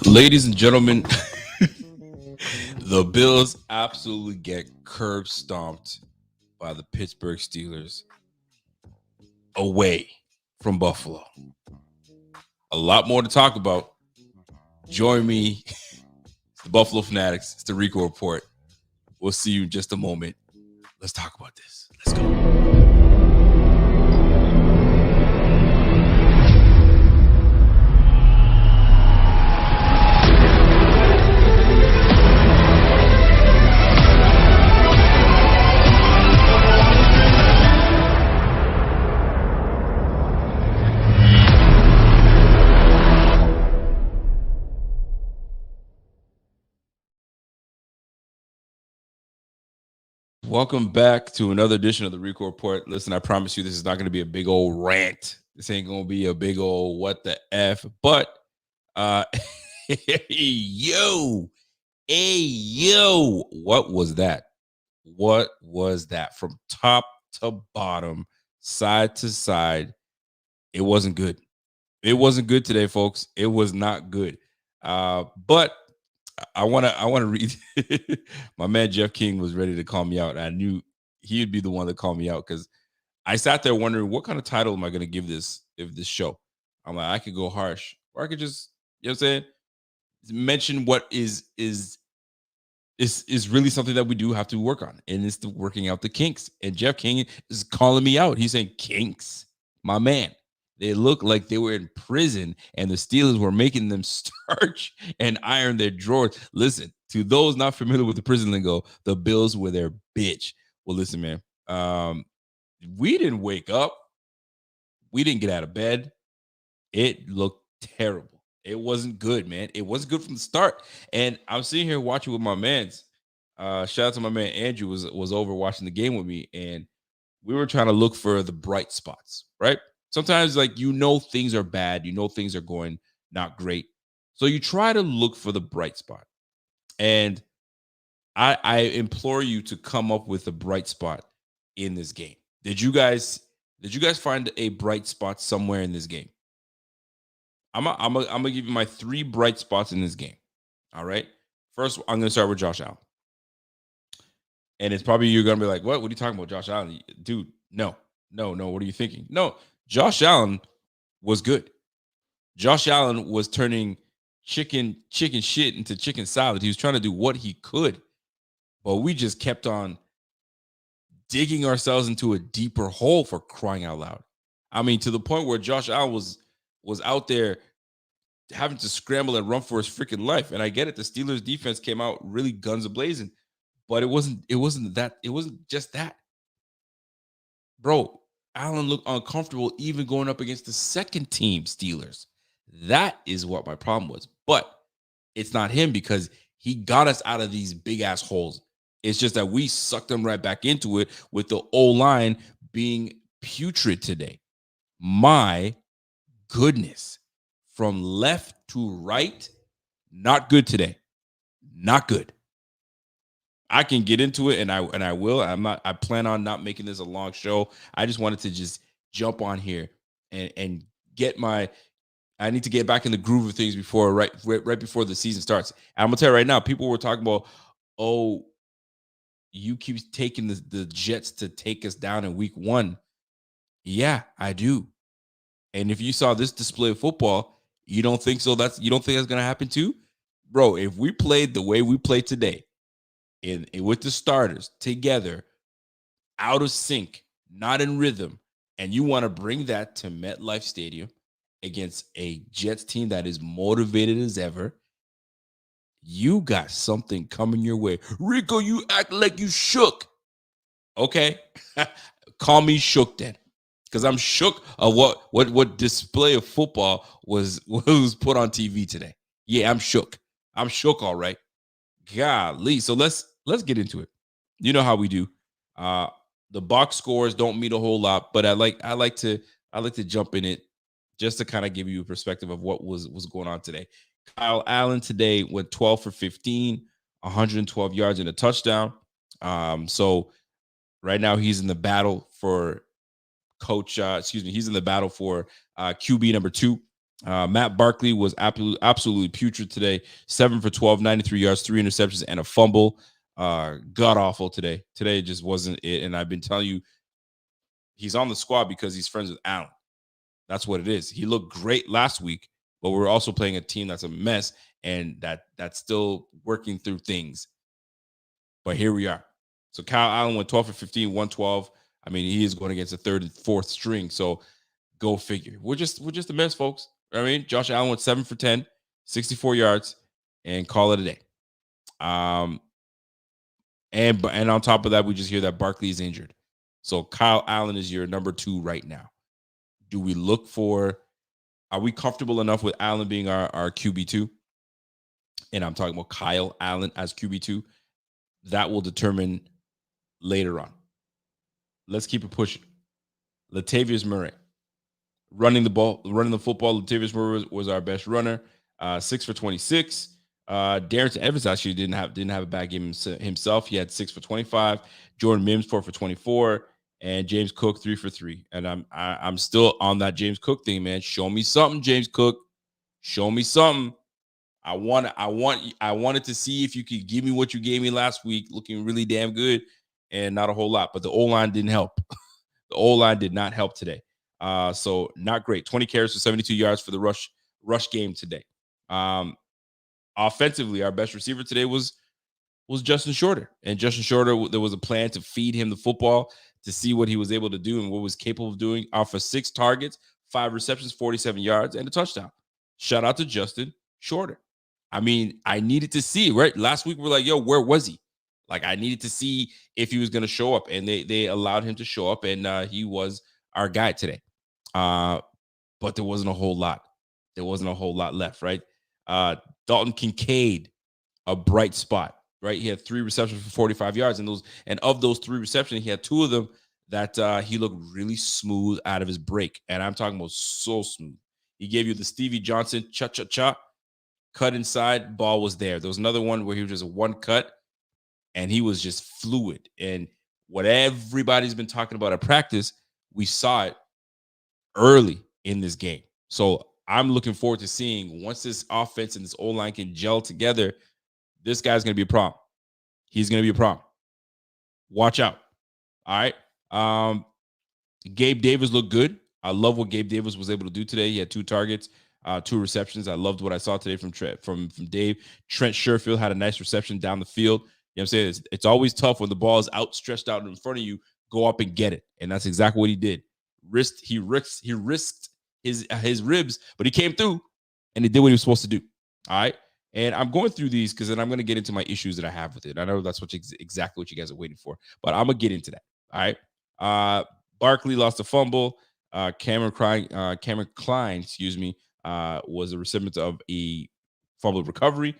Ladies and gentlemen, the Bills absolutely get curb stomped by the Pittsburgh Steelers away from Buffalo. A lot more to talk about. Join me. It's the Buffalo Fanatics. It's the Rico Report. We'll see you in just a moment. Let's talk about this. Let's go. Welcome back to another edition of the Rico Report. Listen, I promise you this is not going to be a big old rant. This ain't going to be a big old what the F. But, yo, what was that? What was that? From top to bottom, side to side, it wasn't good. It wasn't good today, folks. It was not good. But I want to read. My man Jeff King was ready to call me out. I knew he'd be the one to call me out because I sat there wondering what kind of title am I going to give this show. I'm like, I could go harsh, or I could just, you know what I'm saying, mention what is really something that we do have to work on, and it's the working out the kinks. And Jeff King is calling me out. He's saying, kinks, my man. They look like they were in prison and the Steelers were making them starch and iron their drawers. Listen, to those not familiar with the prison lingo, the Bills were their bitch. Well, listen, man, we didn't wake up. We didn't get out of bed. It looked terrible. It wasn't good, man. It wasn't good from the start. And I'm sitting here watching with my mans. Shout out to my man Andrew was over watching the game with me, and we were trying to look for the bright spots, right? Sometimes, like, things are bad, things are going not great. So you try to look for the bright spot. And I implore you to come up with a bright spot in this game. Did you guys find a bright spot somewhere in this game? I'm gonna give you my 3 bright spots in this game. All right. First, I'm gonna start with Josh Allen. And it's probably you're gonna be like, what are you talking about, Josh Allen? Dude, no. What are you thinking? No, Josh Allen was good. Josh Allen was turning chicken shit into chicken salad. He was trying to do what he could, but we just kept on digging ourselves into a deeper hole, for crying out loud. I mean, to the point where Josh Allen was out there having to scramble and run for his freaking life. And I get it. The Steelers defense came out really guns a-blazing, but it wasn't just that. Bro, Allen looked uncomfortable even going up against the second team Steelers. That is what my problem was. But it's not him, because he got us out of these big ass holes. It's just that we sucked them right back into it with the O-line being putrid today. My goodness. From left to right, not good today. Not good. I can get into it, and I will. I plan on not making this a long show. I just wanted to just jump on here and get I need to get back in the groove of things before right before the season starts. And I'm gonna tell you right now, people were talking about, oh, you keep taking the Jets to take us down in week 1. Yeah, I do. And if you saw this display of football, you don't think so? You don't think that's gonna happen too, bro? If we played the way we played today, and with the starters together, out of sync, not in rhythm, and you want to bring that to MetLife Stadium against a Jets team that is motivated as ever, you got something coming your way. Rico, you act like you shook. Okay, call me shook then, because I'm shook of what display of football was put on TV today. Yeah, I'm shook. I'm shook, all right. Golly. So let's get into it. You know how we do. The box scores don't mean a whole lot, but I like to jump in it just to kind of give you a perspective of what was going on today. Kyle Allen today went 12 for 15, 112 yards and a touchdown. So right now he's in the battle for coach. He's in the battle for QB number 2. Matt Barkley was absolutely putrid today. 7 for 12, 93 yards, 3 interceptions, and a fumble. God awful today. Today just wasn't it. And I've been telling you, he's on the squad because he's friends with Allen. That's what it is. He looked great last week, but we're also playing a team that's a mess and that's still working through things. But here we are. So Kyle Allen went 12 for 15, 112. I mean, he is going against the third and fourth string. So go figure. We're just a mess, folks. I mean, Josh Allen went 7 for 10, 64 yards, and call it a day. And on top of that, we just hear that Barkley is injured. So Kyle Allen is your number 2 right now. Do we look for? Are we comfortable enough with Allen being our QB2? And I'm talking about Kyle Allen as QB2. That will determine later on. Let's keep it pushing. Latavius Murray. Running the football. Latavius Murray was our best runner. 6 for 26. Darrington Evans actually didn't have a bad game himself. He had 6 for 25. Jordan Mims 4 for 24, and James Cook 3 for 3. And I'm still on that James Cook thing, man. Show me something, James Cook. Show me something. I wanted to see if you could give me what you gave me last week, looking really damn good, and not a whole lot. But the O-line didn't help. The O-line did not help today. So not great. 20 carries for 72 yards for the rush game today. Offensively, our best receiver today was Justin Shorter. And Justin Shorter, there was a plan to feed him the football to see what he was able to do and what was capable of doing. Off of 6 targets, 5 receptions, 47 yards, and a touchdown. Shout out to Justin Shorter. I mean, I needed to see, right? Last week, we're like, yo, where was he? Like, I needed to see if he was going to show up, and they allowed him to show up, and he was our guy today. But there wasn't a whole lot. There wasn't a whole lot left, right? Dalton Kincaid, a bright spot, right? He had 3 receptions for 45 yards, and of those 3 receptions, he had 2 of them that he looked really smooth out of his break, and I'm talking about so smooth. He gave you the Stevie Johnson cha-cha-cha, cut inside, ball was there. There was another one where he was just a one cut, and he was just fluid. And what everybody's been talking about at practice, we saw it early in this game. So I'm looking forward to seeing, once this offense and this O-line can gel together, this guy's going to be a problem. He's going to be a problem. Watch out. All right. Gabe Davis looked good. I love what Gabe Davis was able to do today. He had 2 targets, 2 receptions. I loved what I saw today from Dave. Trent Sherfield had a nice reception down the field. You know what I'm saying? It's always tough when the ball is stretched out in front of you. Go up and get it, and that's exactly what he did. He risked his ribs, but he came through, and he did what he was supposed to do. All right. And I'm going through these because then I'm going to get into my issues that I have with it. I know that's exactly what you guys are waiting for, but I'm gonna get into that. All right. Barkley lost a fumble. Cameron Klein, was a recipient of a fumble recovery.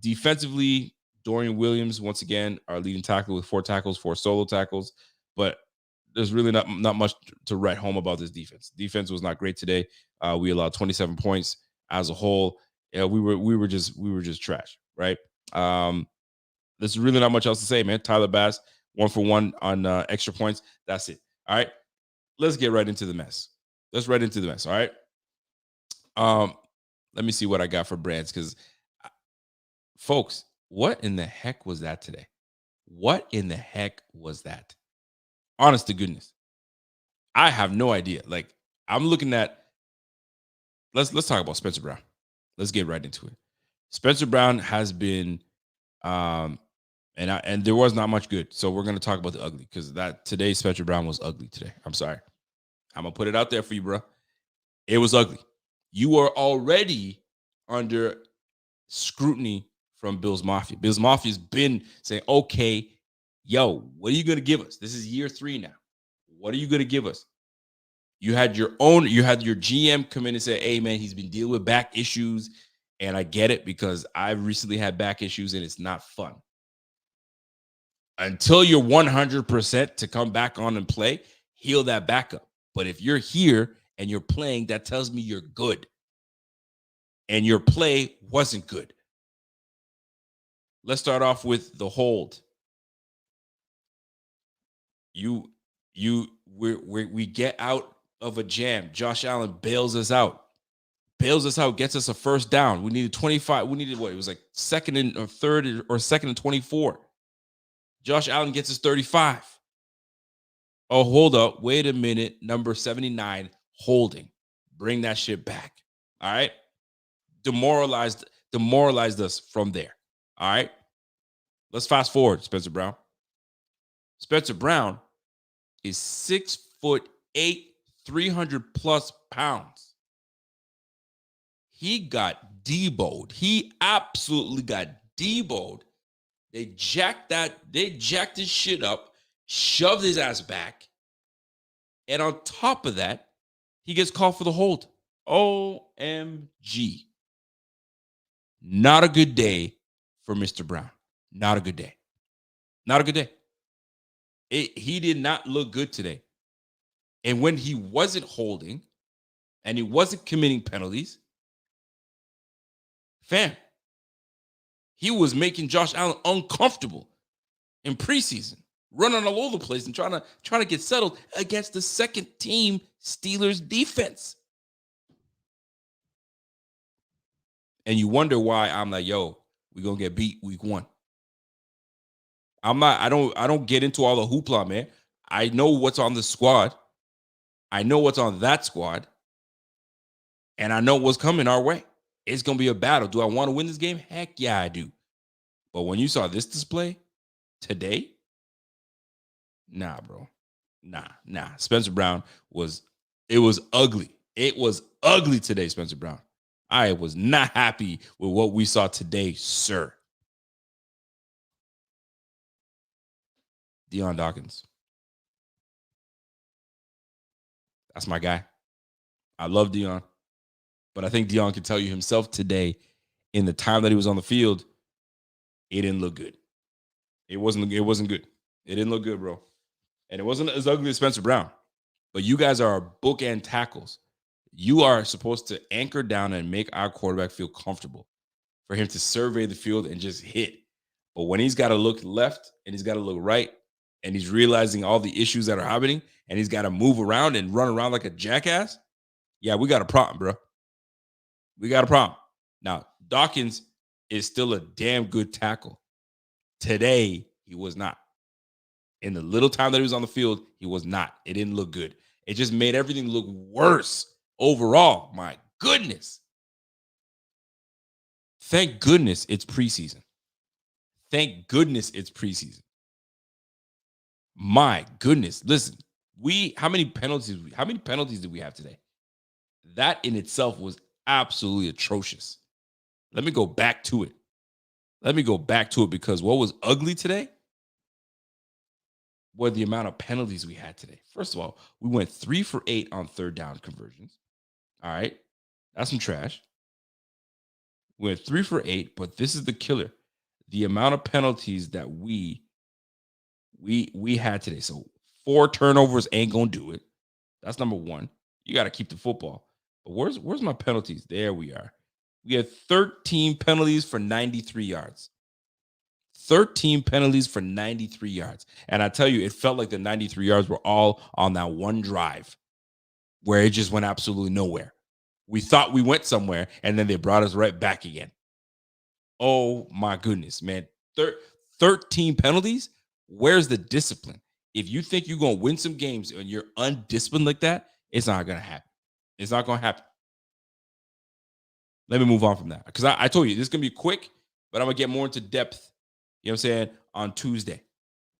Defensively, Dorian Williams, once again, our leading tackle with 4 tackles, 4 solo tackles. But there's really not much to write home about this defense. Defense was not great today. We allowed 27 points as a whole. Yeah, we were just trash, right? There's really not much else to say, man. Tyler Bass, 1 for 1 on extra points. That's it. All right. Let's get right into the mess. All right. Let me see what I got for brands, because folks, what in the heck was that today? What in the heck was that? Honest to goodness, I have no idea. Like, I'm looking at. Let's talk about Spencer Brown. Let's get right into it. Spencer Brown has been, and there was not much good. So we're going to talk about the ugly, because today Spencer Brown was ugly today. I'm sorry. I'm going to put it out there for you, bro. It was ugly. You are already under scrutiny from Bills Mafia. Bills Mafia's been saying, okay, yo, what are you going to give us? This is year 3 now. What are you going to give us? You had your GM come in and say, hey, man, he's been dealing with back issues. And I get it, because I've recently had back issues and it's not fun. Until you're 100% to come back on and play, heal that back up. But if you're here and you're playing, that tells me you're good. And your play wasn't good. Let's start off with the hold. We get out of a jam. Josh Allen bails us out. Gets us a first down. We needed 25. We needed what? It was like second and or third or second and 24. Josh Allen gets us 35. Oh, hold up. Wait a minute. Number 79, holding. Bring that shit back. All right. Demoralized us from there. All right. Let's fast forward, Spencer Brown. Spencer Brown is 6'8", 300 plus pounds. He got deboed. He absolutely got deboed. They jacked his shit up, shoved his ass back. And on top of that, he gets called for the hold. OMG. Not a good day for Mr. Brown. Not a good day. Not a good day. He did not look good today. And when he wasn't holding and he wasn't committing penalties, fam, he was making Josh Allen uncomfortable in preseason, running all over the place and trying to get settled against the second team Steelers defense. And you wonder why I'm like, yo, we're gonna get beat week 1. I don't get into all the hoopla, man. I know what's on the squad. I know what's on that squad. And I know what's coming our way. It's going to be a battle. Do I want to win this game? Heck yeah, I do. But when you saw this display today, nah, bro. Nah. Spencer Brown was ugly. It was ugly today, Spencer Brown. I was not happy with what we saw today, sir. Deion Dawkins. That's my guy. I love Deion. But I think Deion can tell you himself today, in the time that he was on the field, it didn't look good. It wasn't good. It didn't look good, bro. And it wasn't as ugly as Spencer Brown. But you guys are our bookend tackles. You are supposed to anchor down and make our quarterback feel comfortable for him to survey the field and just hit. But when he's got to look left and he's got to look right and he's realizing all the issues that are happening and he's got to move around and run around like a jackass, yeah, we got a problem, bro. We got a problem. Now, Dawkins is still a damn good tackle. Today, he was not. In the little time that he was on the field, he was not. It didn't look good. It just made everything look worse overall. My goodness. Thank goodness it's preseason. Thank goodness it's preseason. My goodness. Listen, how many penalties did we have today? That in itself was absolutely atrocious. Let me go back to it. Because what was ugly today were the amount of penalties we had today. First of all, we went 3 for 8 on third down conversions. All right. That's some trash. We went 3 for 8, but this is the killer. The amount of penalties that we had today. So 4 turnovers ain't gonna do it. That's number 1. You got to keep the football. But where's my penalties? There we are. We had 13 penalties for 93 yards. 13 penalties for 93 yards. And I tell you, it felt like the 93 yards were all on that one drive where it just went absolutely nowhere. We thought we went somewhere, and then they brought us right back again. Oh, my goodness, man. 13 penalties? Where's the discipline? If you think you're going to win some games and you're undisciplined like that, it's not going to happen. It's not going to happen. Let me move on from that. Because I told you, this is going to be quick, but I'm going to get more into depth, you know what I'm saying, on Tuesday. You know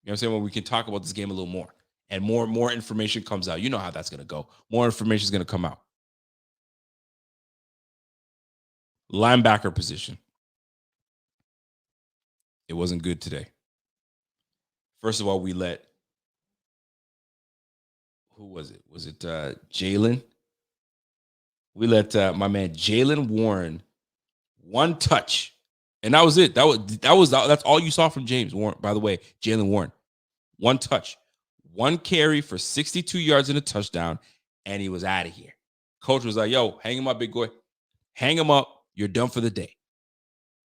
what I'm saying? When we can talk about this game a little more. And more information comes out. You know how that's going to go. More information is going to come out. Linebacker position. It wasn't good today. First of all, we let, who was it? Was it Jalen? We let my man Jalen Warren one touch, and that was it. That's all you saw from James Warren. By the way, Jalen Warren, one touch, one carry for 62 yards and a touchdown, and he was out of here. Coach was like, "Yo, hang him up, big boy. Hang him up. You're done for the day."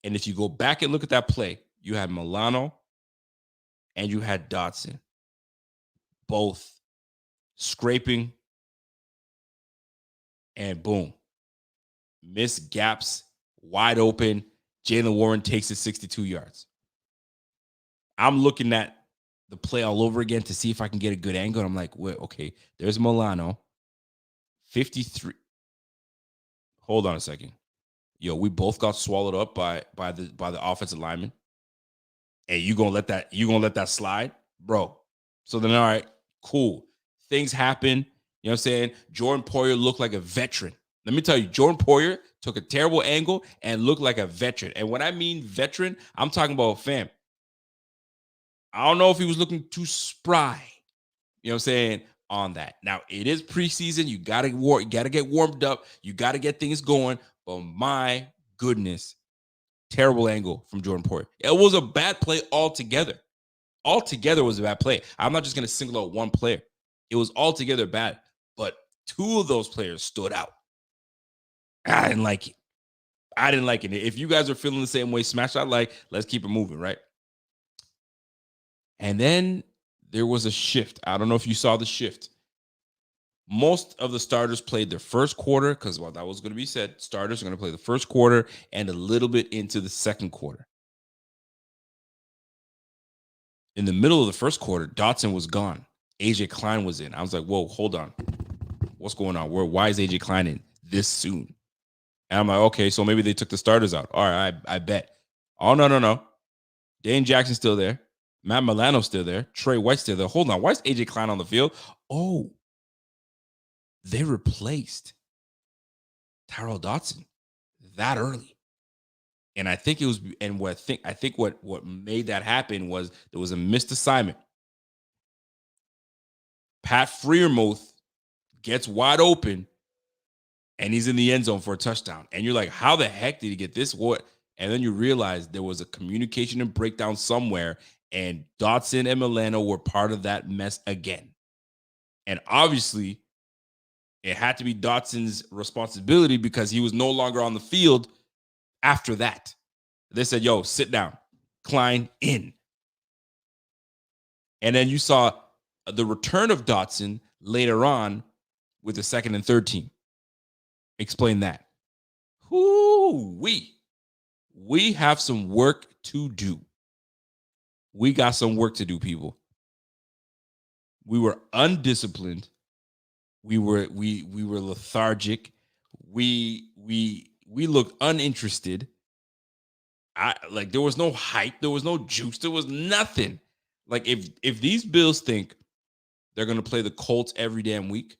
And if you go back and look at that play, you had Milano and you had Dotson, both scraping, and boom, missed gaps, wide open. Jalen Warren takes it 62 yards. I'm looking at the play all over again to see if I can get a good angle. And I'm like, well, okay, there's Milano. 53. Hold on a second. Yo, we both got swallowed up by the offensive lineman. And you gonna let that slide, bro. So then, all right, cool. Things happen. You know what I'm saying? Jordan Poyer looked like a veteran. Let me tell you, Jordan Poyer took a terrible angle and looked like a veteran. And when I mean veteran, I'm talking about, fam, I don't know if he was looking too spry. You know what I'm saying? On that. Now, it is preseason. You gotta get warmed up. You gotta get things going. But my goodness, terrible angle from Jordan Poyer. It was a bad play altogether. Altogether was a bad play. I'm not just gonna single out one player. It was altogether bad. But two of those players stood out. I didn't like it. I didn't like it. If you guys are feeling the same way, smash that like. Let's keep it moving, right? And then there was a shift. I don't know if you saw the shift. Most of the starters played their first quarter because, well, that was going to be said. Starters are going to play the first quarter and a little bit into the second quarter. In the middle of the first quarter, Dotson was gone. AJ Klein was in. I was like, whoa, hold on. What's going on? Why is AJ Klein in this soon? And I'm like, okay, so maybe they took the starters out. All right, I bet. Oh, no. Dane Jackson's still there. Matt Milano's still there. Trey White's still there. Hold on. Why is AJ Klein on the field? Oh, they replaced Tyrell Dotson that early. And I think it was, and I think what made that happen was there was a missed assignment. Pat Freiermuth gets wide open and he's in the end zone for a touchdown. And you're like, how the heck did he get this? What? And then you realize there was a communication and breakdown somewhere, and Dotson and Milano were part of that mess again. And obviously, it had to be Dotson's responsibility because he was no longer on the field after that. They said, yo, sit down. Klein in. And then you saw the return of Dotson later on with the second and third team. Explain that. We have some work to do. We got some work to do, people. We were undisciplined. We were lethargic. We looked uninterested. There was no hype, there was no juice, there was nothing. Like if these Bills think they're gonna play the Colts every damn week,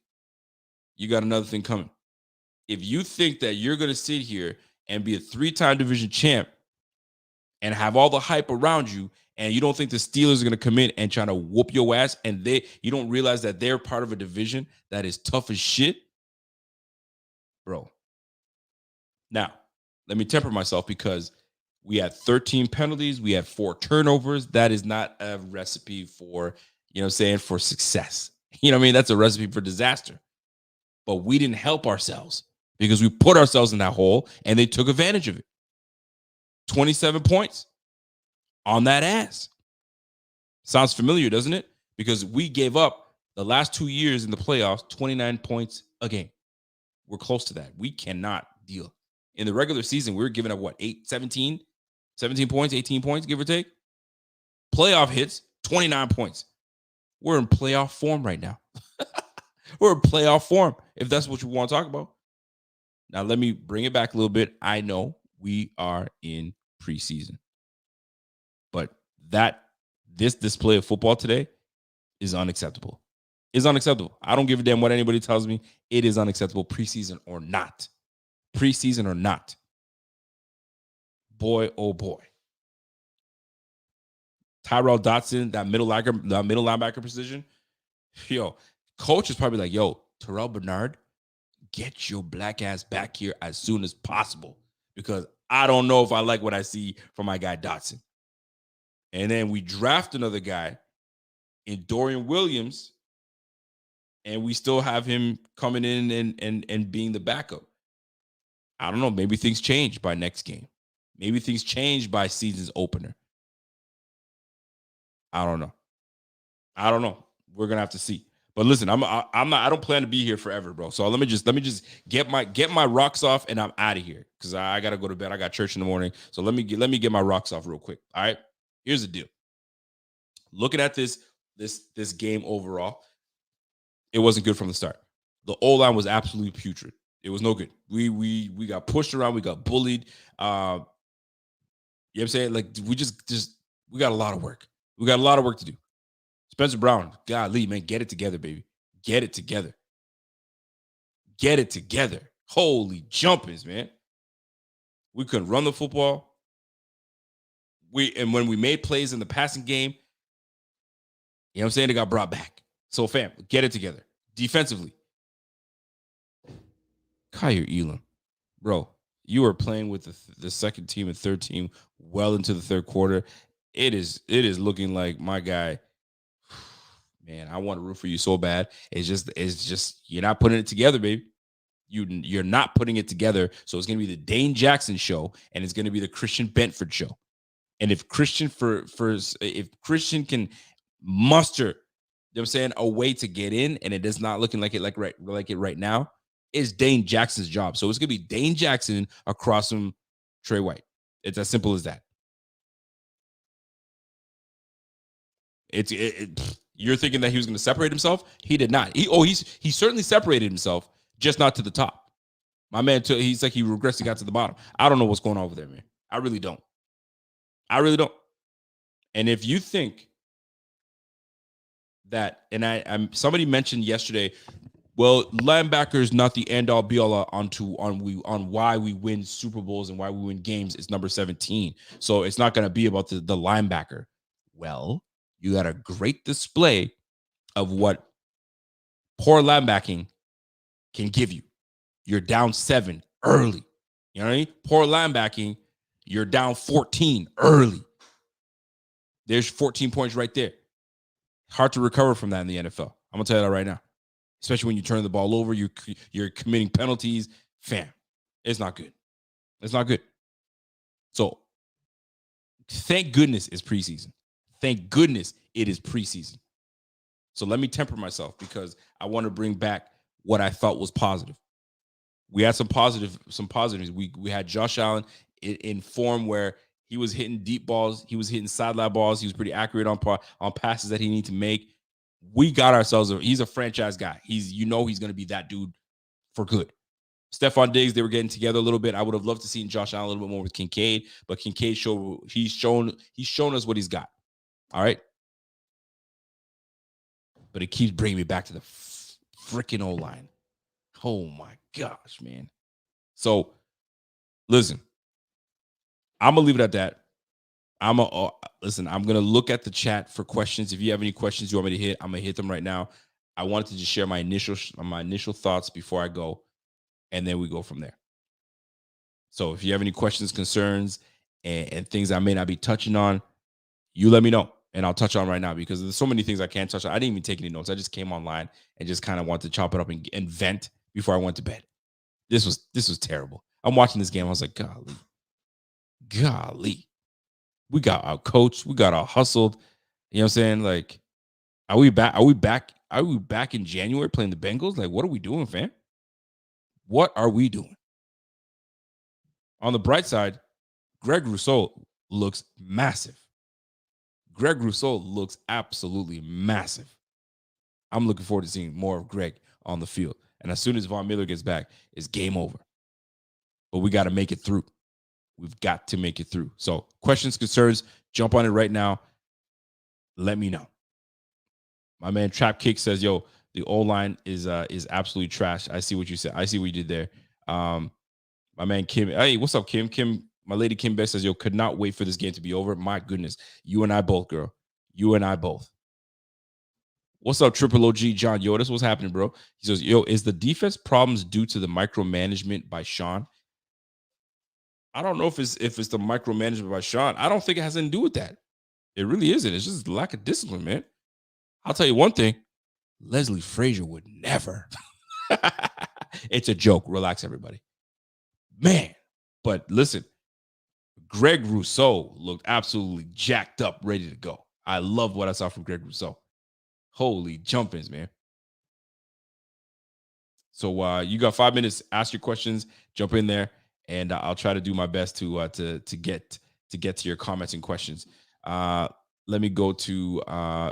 you got another thing coming. If you think that you're gonna sit here and be a 3-time division champ and have all the hype around you, and you don't think the Steelers are gonna come in and try to whoop your ass, and you don't realize that they're part of a division that is tough as shit, bro. Now, let me temper myself because we had 13 penalties. We had 4 turnovers. That is not a recipe for, for success. You know what I mean? That's a recipe for disaster. But we didn't help ourselves because we put ourselves in that hole and they took advantage of it. 27 points on that ass. Sounds familiar, doesn't it? Because we gave up the last 2 years in the playoffs, 29 points a game. We're close to that. We cannot deal. In the regular season, we were giving up, 17 points, 18 points, give or take. Playoff hits, 29 points. We're in playoff form right now. We're in playoff form, if that's what you want to talk about. Now, let me bring it back a little bit. I know we are in preseason. But this display of football today is unacceptable. It's unacceptable. I don't give a damn what anybody tells me. It is unacceptable, preseason or not. Preseason or not. Boy, oh boy. Tyrell Dotson, that middle linebacker position. Yo, coach is probably like, yo, Terrell Bernard, get your black ass back here as soon as possible. Because I don't know if I like what I see from my guy Dotson. And then we draft another guy in Dorian Williams, and we still have him coming in and being the backup. I don't know. Maybe things change by next game. Maybe things change by season's opener. I don't know. We're going to have to see. But listen, I'm not. I don't plan to be here forever, bro. So let me just get my rocks off, and I'm out of here because I gotta go to bed. I got church in the morning. So let me get my rocks off real quick. All right. Here's the deal. Looking at this game overall, it wasn't good from the start. The O line was absolutely putrid. It was no good. We got pushed around. We got bullied. You know what I'm saying? Like we got a lot of work. We got a lot of work to do. Spencer Brown, golly, man, get it together, baby. Get it together. Get it together. Holy jumpers, man. We couldn't run the football. And when we made plays in the passing game, you know what I'm saying? It got brought back. So, fam, get it together. Defensively, Kyer Elam, bro, you are playing with the second team and third team well into the third quarter. It is looking like my guy. Man, I want to root for you so bad. It's just you're not putting it together, baby. You're not putting it together. So it's gonna be the Dane Jackson show, and it's gonna be the Christian Benford show. And if if Christian can muster, you know what I'm saying, a way to get in, and it is not looking like it right now, is Dane Jackson's job. So it's gonna be Dane Jackson across from Trey White. It's as simple as that. You're thinking that he was going to separate himself? He did not. He certainly separated himself, just not to the top. My man, he's like he regressed. He got to the bottom. I don't know what's going on over there, man. I really don't. I really don't. And if you think that, and somebody mentioned yesterday, well, linebacker is not the end all be all on why we win Super Bowls and why we win games. It's number 17, so it's not going to be about the linebacker. Well, you got a great display of what poor linebacking can give you. You're down 7 early. You know what I mean? Poor linebacking, you're down 14 early. There's 14 points right there. Hard to recover from that in the NFL. I'm going to tell you that right now. Especially when you turn the ball over, you're committing penalties. Fam, it's not good. It's not good. So thank goodness it's preseason. Thank goodness it is preseason. So let me temper myself because I want to bring back what I thought was positive. We had some positives. We had Josh Allen in form where he was hitting deep balls, he was hitting sideline balls, he was pretty accurate on passes that he needed to make. We got ourselves he's a franchise guy. He's going to be that dude for good. Stephon Diggs, they were getting together a little bit. I would have loved to see Josh Allen a little bit more with Kincaid, but Kincaid he's shown us what he's got. All right. But it keeps bringing me back to the freaking O-line. Oh my gosh, man. So listen, I'm gonna leave it at that. Listen, I'm gonna look at the chat for questions. If you have any questions you want me to hit, I'm gonna hit them right now. I wanted to just share my initial thoughts before I go, and then we go from there. So if you have any questions, concerns, and things I may not be touching on, you let me know. And I'll touch on right now because there's so many things I can't touch on. I didn't even take any notes. I just came online and just kind of wanted to chop it up and vent before I went to bed. This was terrible. I'm watching this game. I was like, golly. We got out coached. We got out hustled. You know what I'm saying? Like, are we back? Are we back in January playing the Bengals? Like, what are we doing, fam? What are we doing? On the bright side, Greg Rousseau looks massive. Greg Rousseau looks absolutely massive. I'm looking forward to seeing more of Greg on the field. And as soon as Von Miller gets back, it's game over. But we got to make it through. We've got to make it through. So questions, concerns, jump on it right now. Let me know. My man Trap Kick says, yo, the O-line is absolutely trash. I see what you said. I see what you did there. My man Kim. Hey, what's up, Kim? My lady Kim Beck says, yo, could not wait for this game to be over. My goodness. You and I both, girl. You and I both. What's up, Triple OG John? Yo, this what's happening, bro. He says, yo, is the defense problems due to the micromanagement by Sean? I don't know if it's the micromanagement by Sean. I don't think it has anything to do with that. It really isn't. It's just lack of discipline, man. I'll tell you one thing. Leslie Frazier would never. It's a joke. Relax, everybody. Man. But listen, Greg Rousseau looked absolutely jacked up, ready to go. I love what I saw from Greg Rousseau. Holy jumpings, man. So you got 5 minutes. Ask your questions. Jump in there, and I'll try to do my best to get to your comments and questions. Uh, Let me go to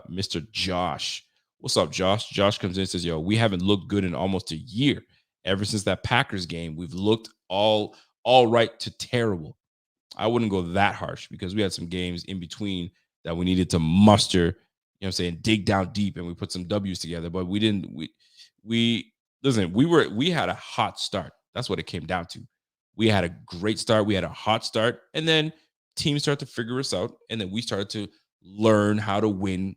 Mr. Josh. What's up, Josh? Josh comes in and says, "Yo, we haven't looked good in almost a year. Ever since that Packers game, we've looked all right to terrible. I wouldn't go that harsh because we had some games in between that we needed to muster, you know what I'm saying, dig down deep and we put some W's together, but we didn't we listen, we had a hot start. That's what it came down to. We had a great start, we had a hot start, and then teams started to figure us out, and then we started to learn how to win,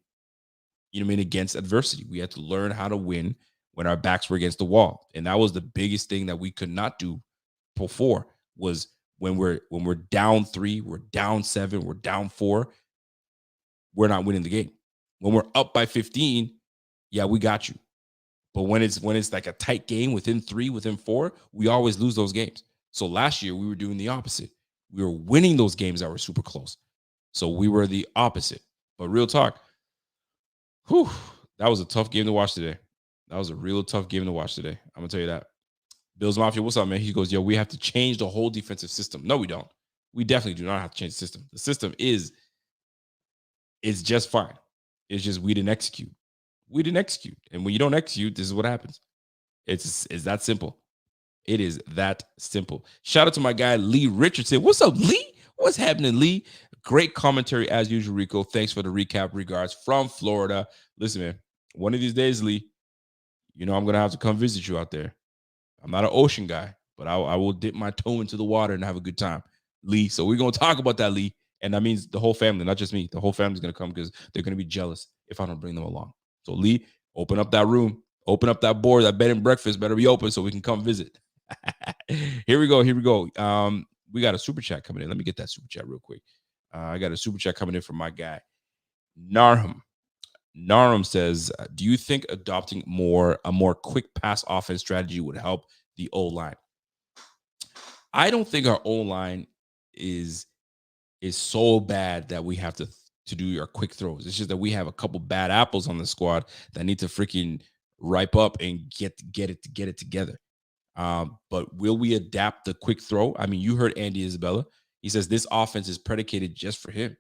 you know what I mean, against adversity. We had to learn how to win when our backs were against the wall. And that was the biggest thing that we could not do before was when we're down 3, we're down 7, we're down 4, we're not winning the game. When we're up by 15, yeah, we got you. But when it's like a tight game within 3, within 4, we always lose those games. So last year we were doing the opposite. We were winning those games that were super close. So we were the opposite. But real talk, whew, that was a tough game to watch today. That was a real tough game to watch today. I'm gonna tell you that. Bills Mafia, what's up, man? He goes, yo, we have to change the whole defensive system. No, we don't. We definitely do not have to change the system. The system is just fine. It's just we didn't execute. We didn't execute. And when you don't execute, this is what happens. It's that simple. It is that simple. Shout out to my guy Lee Richardson. What's up, Lee? What's happening, Lee? Great commentary as usual, Rico. Thanks for the recap. Regards from Florida. Listen, man, one of these days, Lee, you know I'm gonna have to come visit you out there. I'm not an ocean guy, but I will dip my toe into the water and have a good time, Lee. So we're gonna talk about that, Lee, and that means the whole family, not just me. The whole family's gonna come because they're gonna be jealous if I don't bring them along. So Lee, open up that room, open up that board, that bed and breakfast better be open so we can come visit. Here we go. Here we go. We got a super chat coming in. Let me get that super chat real quick. I got a super chat coming in from my guy Narham. Narum says, do you think adopting a more quick pass offense strategy would help the O-line? I don't think our O-line is so bad that we have to do our quick throws. It's just that we have a couple bad apples on the squad that need to freaking ripe up and get it together. But will we adapt the quick throw? I mean, you heard Andy Isabella. He says this offense is predicated just for him.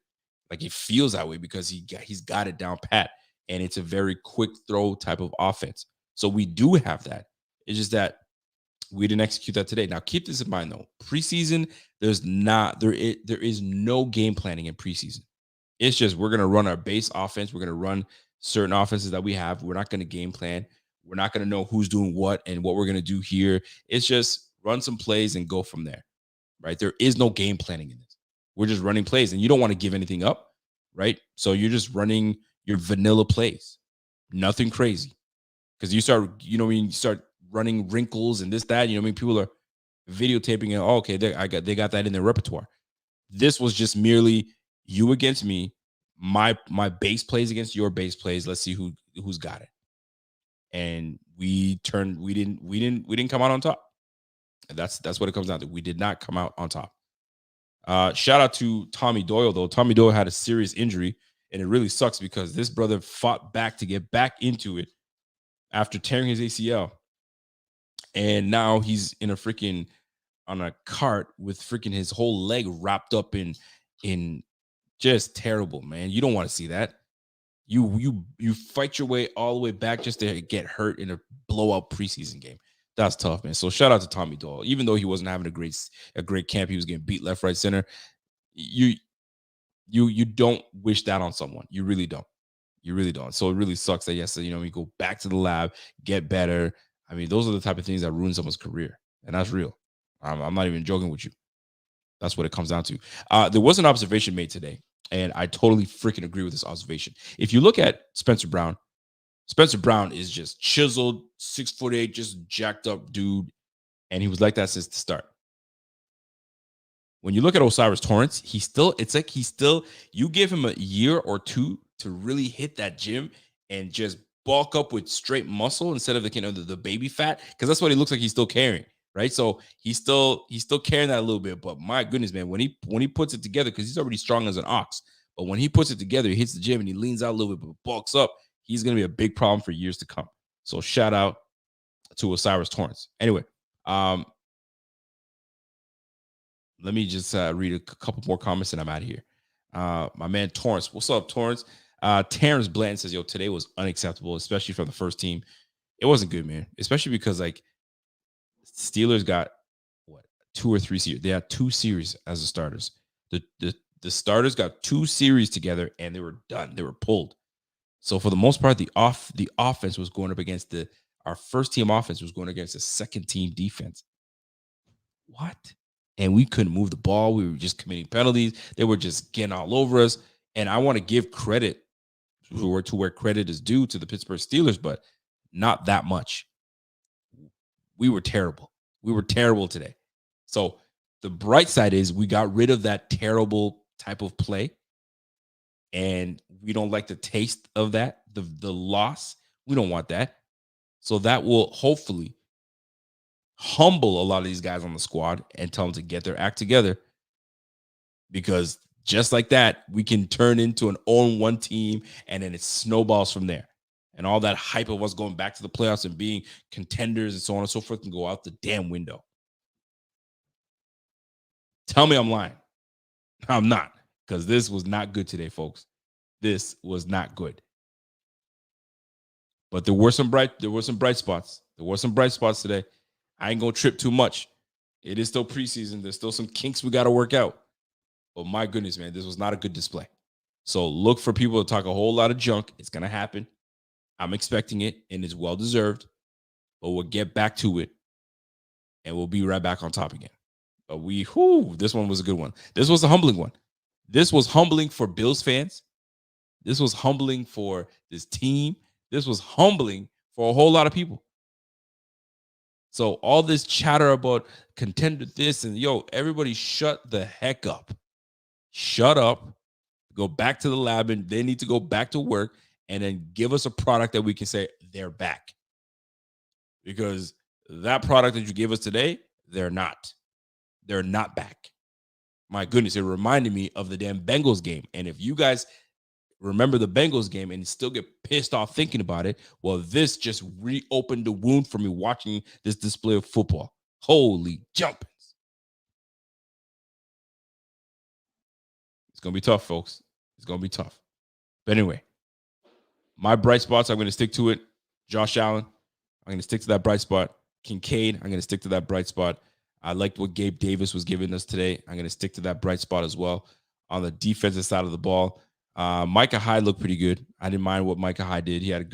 Like it feels that way because he's got it down pat, and it's a very quick throw type of offense. So we do have that. It's just that we didn't execute that today. Now keep this in mind though. Preseason, there is no game planning in preseason. It's just we're gonna run our base offense. We're gonna run certain offenses that we have. We're not gonna game plan. We're not gonna know who's doing what and what we're gonna do here. It's just run some plays and go from there. Right? There is no game planning in this. We're just running plays, and you don't want to give anything up, right? So you're just running your vanilla plays, nothing crazy. Because you start, you start running wrinkles and this, that, people are videotaping it. Oh, okay, they got that in their repertoire. This was just merely you against me, my base plays against your base plays. Let's see who's got it. And we didn't come out on top. And that's what it comes down to. We did not come out on top. Shout out to Tommy Doyle, though. Tommy Doyle had a serious injury, and it really sucks because this brother fought back to get back into it after tearing his ACL. And now he's in on a cart with freaking his whole leg wrapped up in just terrible, man. You don't want to see that. You fight your way all the way back just to get hurt in a blowout preseason game. That's tough, man. So shout out to Tommy Doyle. Even though he wasn't having a great camp, he was getting beat left, right, center. You don't wish that on someone. You really don't. You really don't. So it really sucks that yes, we go back to the lab, get better. I mean, those are the type of things that ruin someone's career, and that's real. I'm not even joking with you. That's what it comes down to. There was an observation made today, and I totally freaking agree with this observation. If you look at Spencer Brown is just chiseled, 6'8", just jacked up dude. And he was like that since the start. When you look at Osiris Torrance, you give him a year or two to really hit that gym and just bulk up with straight muscle instead of the baby fat. Because that's what he looks like he's still carrying, right? So he's still carrying that a little bit. But my goodness, man, when he puts it together, because he's already strong as an ox. But when he puts it together, he hits the gym and he leans out a little bit, but bulks up. He's going to be a big problem for years to come. So shout out to Osiris Torrance. Anyway, um, let me just read a couple more comments and I'm out of here. My man Torrance, what's up, Torrance? Terrence Blanton says, "Yo, today was unacceptable, especially from the first team. It wasn't good, man. Especially because like Steelers got what 2 or 3 series. They had 2 series as the starters. The starters got 2 series together and they were done. They were pulled. So for the most part, the offense was going up against our first team offense was going against the second team defense. What? And we couldn't move the ball. We were just committing penalties. They were just getting all over us. And I want to give credit to where credit is due to the Pittsburgh Steelers, but not that much. We were terrible. We were terrible today. So the bright side is we got rid of that terrible type of play. And we don't like the taste of that, the loss. We don't want that. So that will hopefully humble a lot of these guys on the squad and tell them to get their act together, because just like that, we can turn into an 0-1 team and then it snowballs from there. And all that hype of us going back to the playoffs and being contenders and so on and so forth can go out the damn window. Tell me I'm lying. I'm not, because this was not good today, folks. This was not good. But there were some bright spots. There were some bright spots today. I ain't gonna trip too much. It is still preseason. There's still some kinks we got to work out. But my goodness, man, this was not a good display. So look for people to talk a whole lot of junk. It's gonna happen. I'm expecting it, and it's well deserved. But we'll get back to it, and we'll be right back on top again. But this one was a good one. This was a humbling one. This was humbling for Bills fans. This was humbling for this team. This was humbling for a whole lot of people. So all this chatter about contender this and everybody shut the heck up. Shut up. Go back to the lab, and they need to go back to work and then give us a product that we can say they're back. Because that product that you gave us today, they're not. They're not back. My goodness, it reminded me of the damn Bengals game. And if you guys remember the Bengals game and still get pissed off thinking about it, well, this just reopened the wound for me watching this display of football. Holy jumpings. It's going to be tough, folks. It's going to be tough. But anyway, my bright spots, I'm going to stick to it. Josh Allen, I'm going to stick to that bright spot. Kincaid, I'm going to stick to that bright spot. I liked what Gabe Davis was giving us today. I'm going to stick to that bright spot as well. On the defensive side of the ball, Micah Hyde looked pretty good. I didn't mind what Micah Hyde did. He had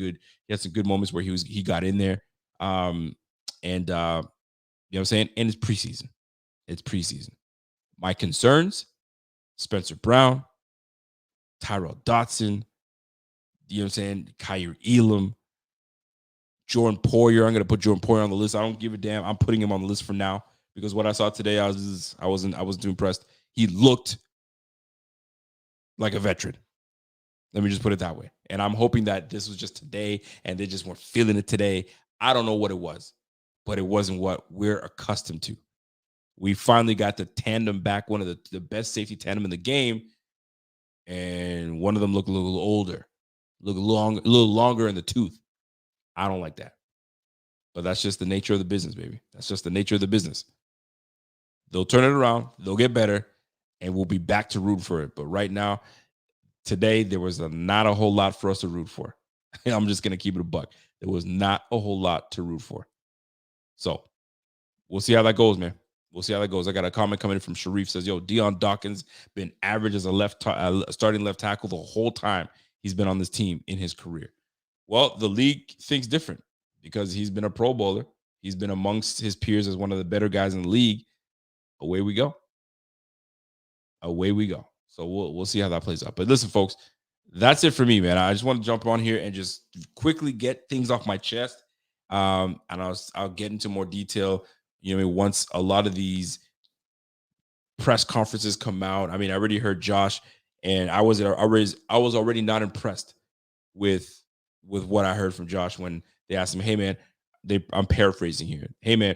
some good moments where he got in there. And you know what I'm saying? And it's preseason. It's preseason. My concerns, Spencer Brown, Tyrell Dotson, you know what I'm saying? Kyer Elam, Jordan Poyer. I'm going to put Jordan Poyer on the list. I don't give a damn. I'm putting him on the list for now because what I saw today, I wasn't too impressed. He looked like a veteran. Let me just put it that way. And I'm hoping that this was just today and they just weren't feeling it today. I don't know what it was, but it wasn't what we're accustomed to. We finally got the tandem back, one of the best safety tandem in the game. And one of them looked a little older, a little longer in the tooth. I don't like that. But that's just the nature of the business, baby. That's just the nature of the business. They'll turn it around. They'll get better. And we'll be back to root for it. But right now, today, there was not a whole lot for us to root for. I'm just going to keep it a buck. There was not a whole lot to root for. So we'll see how that goes, man. We'll see how that goes. I got a comment coming in from Sharif. Says, Dion Dawkins been average as a starting left tackle the whole time he's been on this team in his career. Well, the league thinks different because he's been a Pro Bowler. He's been amongst his peers as one of the better guys in the league. Away we go. Away we go. So we'll see how that plays out. But listen, folks, that's it for me, man. I just want to jump on here and just quickly get things off my chest. And I'll get into more detail, once a lot of these press conferences come out. I mean, I already heard Josh, and I was already not impressed with what I heard from Josh when they asked him, "Hey, man," I'm paraphrasing here. "Hey, man,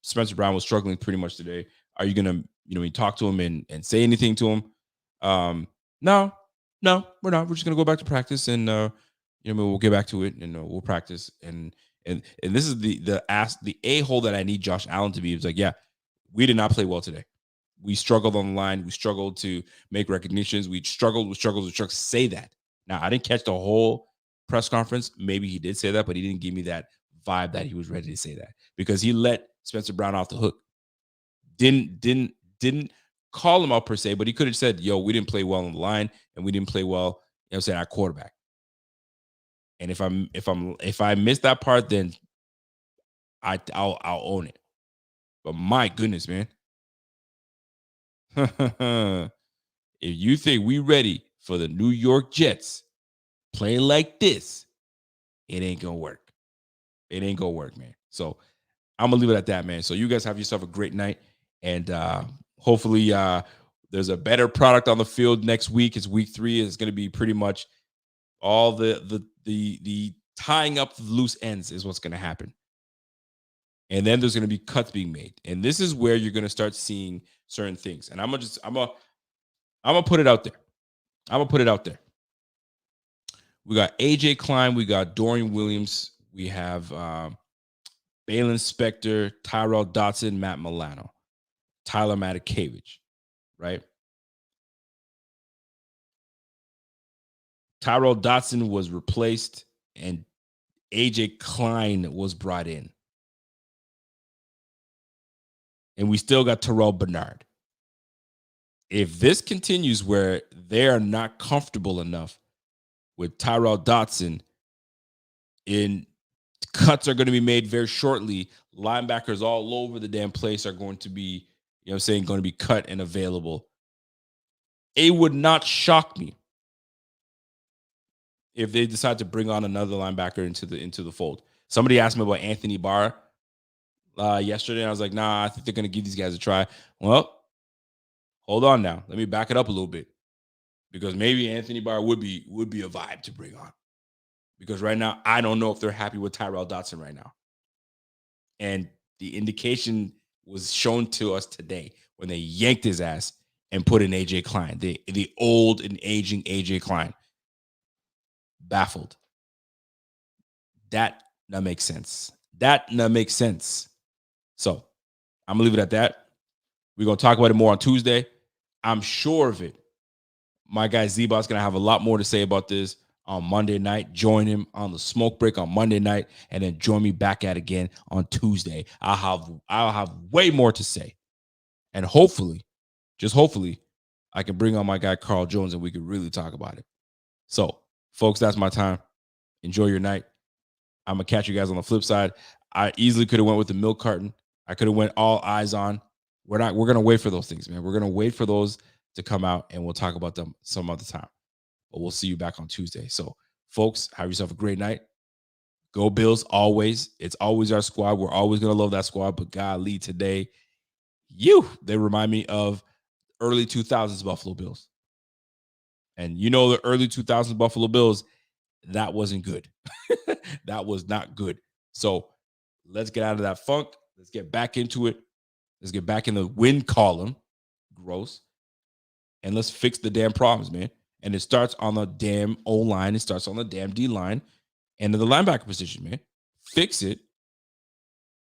Spencer Brown was struggling pretty much today. Are you gonna, talk to him and say anything to him?" No, we're not. We're just gonna go back to practice, and we'll get back to it, and we'll practice, and And this is the a-hole that I need Josh Allen to be. It's like, yeah, we did not play well today. We struggled on the line. We struggled to make recognitions. We struggled. Say that. Now, I didn't catch the whole press conference. Maybe he did say that, but he didn't give me that vibe that he was ready to say that, because he let Spencer Brown off the hook. Didn't call him out per se, but he could have said, yo, we didn't play well on the line, and we didn't play well, you know, saying our quarterback. And if I miss that part, then I'll own it. But my goodness, man. If you think we ready for the New York Jets playing like this, it ain't gonna work. It ain't gonna work, man. So I'm gonna leave it at that, man. So you guys have yourself a great night, and hopefully there's a better product on the field next week. It's week 3. It's gonna be pretty much all the tying up the loose ends is what's gonna happen. And then there's gonna be cuts being made. And this is where you're gonna start seeing certain things. And I'm gonna put it out there. We got AJ Klein, we got Dorian Williams, we have Balin Spector, Tyrell Dotson, Matt Milano, Tyler Matakevich, right? Tyrell Dotson was replaced and AJ Klein was brought in. And we still got Terrell Bernard. If this continues where they are not comfortable enough with Tyrell Dotson, in cuts are going to be made very shortly. Linebackers all over the damn place are going to be, you know what I'm saying, going to be cut and available. It would not shock me if they decide to bring on another linebacker into the fold. Somebody asked me about Anthony Barr yesterday, and I was like, nah, I think they're going to give these guys a try. Well, hold on now. Let me back it up a little bit, because maybe Anthony Barr would be a vibe to bring on. Because right now, I don't know if they're happy with Tyrell Dotson right now. And the indication was shown to us today when they yanked his ass and put in AJ Klein, the old and aging AJ Klein. Baffled. That makes sense. So I'm going to leave it at that. We're going to talk about it more on Tuesday. I'm sure of it. My guy Zebot's going to have a lot more to say about this on Monday night. Join him on the smoke break on Monday night, and then join me back at again on Tuesday. I'll have way more to say. And hopefully, just hopefully, I can bring on my guy Carl Jones and we can really talk about it. So, folks, that's my time. Enjoy your night. I'm going to catch you guys on the flip side. I easily could have went with the milk carton. I could have went all eyes on. We're going to wait for those things, man. We're going to wait for those to come out, and we'll talk about them some other time. But we'll see you back on Tuesday. So, folks, have yourself a great night. Go Bills always. It's always our squad. We're always going to love that squad. But golly, today, they remind me of early 2000s Buffalo Bills. And you know the early 2000s Buffalo Bills, that wasn't good. That was not good. So let's get out of that funk. Let's get back into it. Let's get back in the win column. Gross. And let's fix the damn problems, man. And it starts on the damn O-line. It starts on the damn D-line and the linebacker position, man. Fix it.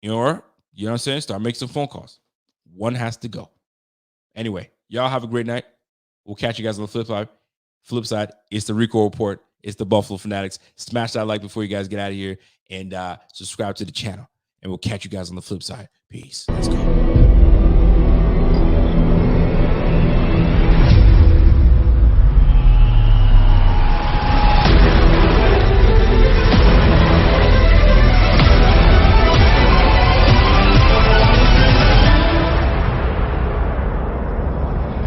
You know what I'm saying? Start making some phone calls. One has to go. Anyway, y'all have a great night. We'll catch you guys on the flip side. Flip side, it's the Rico Report. It's the Buffalo Fanatics. Smash that like before you guys get out of here, and subscribe to the channel. And we'll catch you guys on the flip side. Peace. Let's go.